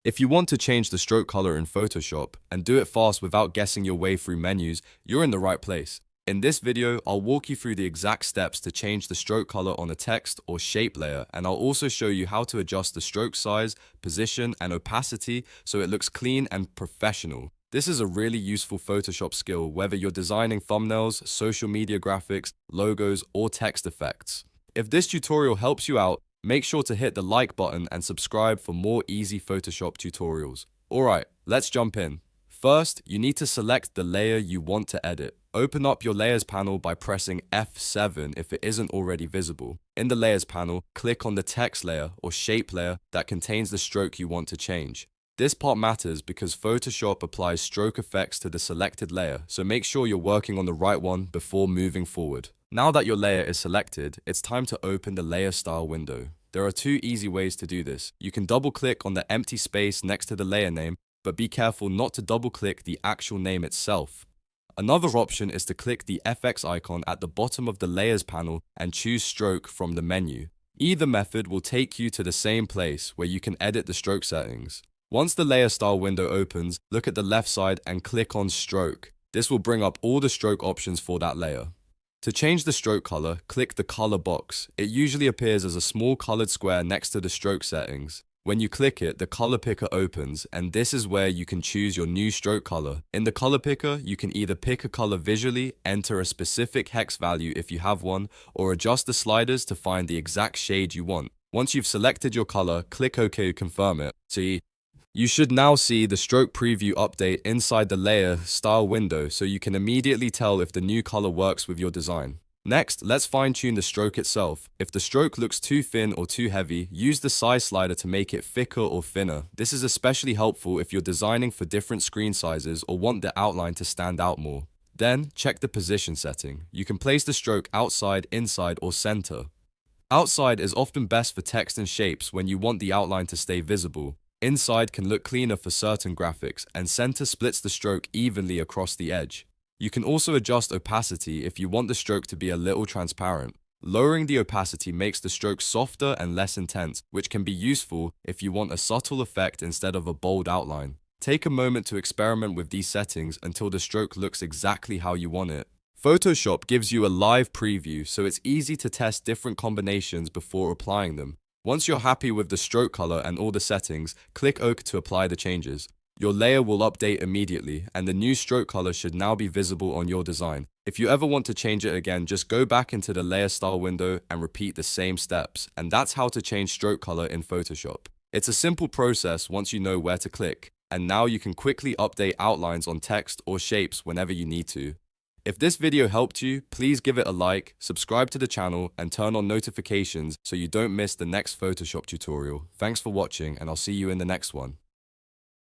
If you want to change the stroke color in Photoshop and do it fast without guessing your way through menus, you're in the right place. In this video, I'll walk you through the exact steps to change the stroke color on a text or shape layer, and I'll also show you how to adjust the stroke size, position, and opacity so it looks clean and professional. This is a really useful Photoshop skill whether you're designing thumbnails, social media graphics, logos, or text effects. If this tutorial helps you out, make sure to hit the like button and subscribe for more easy Photoshop tutorials. Alright, let's jump in. First, you need to select the layer you want to edit. Open up your Layers panel by pressing F7 if it isn't already visible. In the Layers panel, click on the text layer or shape layer that contains the stroke you want to change. This part matters because Photoshop applies stroke effects to the selected layer, so make sure you're working on the right one before moving forward. Now that your layer is selected, it's time to open the Layer Style window. There are two easy ways to do this. You can double-click on the empty space next to the layer name, but be careful not to double-click the actual name itself. Another option is to click the FX icon at the bottom of the Layers panel and choose Stroke from the menu. Either method will take you to the same place where you can edit the stroke settings. Once the Layer Style window opens, look at the left side and click on Stroke. This will bring up all the stroke options for that layer. To change the stroke color, click the color box. It usually appears as a small colored square next to the stroke settings. When you click it, the color picker opens, and this is where you can choose your new stroke color. In the color picker, you can either pick a color visually, enter a specific hex value if you have one, or adjust the sliders to find the exact shade you want. Once you've selected your color, click OK to confirm it. See, you should now see the stroke preview update inside the layer style window so you can immediately tell if the new color works with your design. Next, let's fine-tune the stroke itself. If the stroke looks too thin or too heavy, use the size slider to make it thicker or thinner. This is especially helpful if you're designing for different screen sizes or want the outline to stand out more. Then, check the position setting. You can place the stroke outside, inside, or center. Outside is often best for text and shapes when you want the outline to stay visible. Inside can look cleaner for certain graphics, and center splits the stroke evenly across the edge. You can also adjust opacity if you want the stroke to be a little transparent. Lowering the opacity makes the stroke softer and less intense, which can be useful if you want a subtle effect instead of a bold outline. Take a moment to experiment with these settings until the stroke looks exactly how you want it. Photoshop gives you a live preview, so it's easy to test different combinations before applying them. Once you're happy with the stroke color and all the settings, click OK to apply the changes. Your layer will update immediately, and the new stroke color should now be visible on your design. If you ever want to change it again, just go back into the layer style window and repeat the same steps. And that's how to change stroke color in Photoshop. It's a simple process once you know where to click, and now you can quickly update outlines on text or shapes whenever you need to. If this video helped you, please give it a like, subscribe to the channel, and turn on notifications so you don't miss the next Photoshop tutorial. Thanks for watching, and I'll see you in the next one.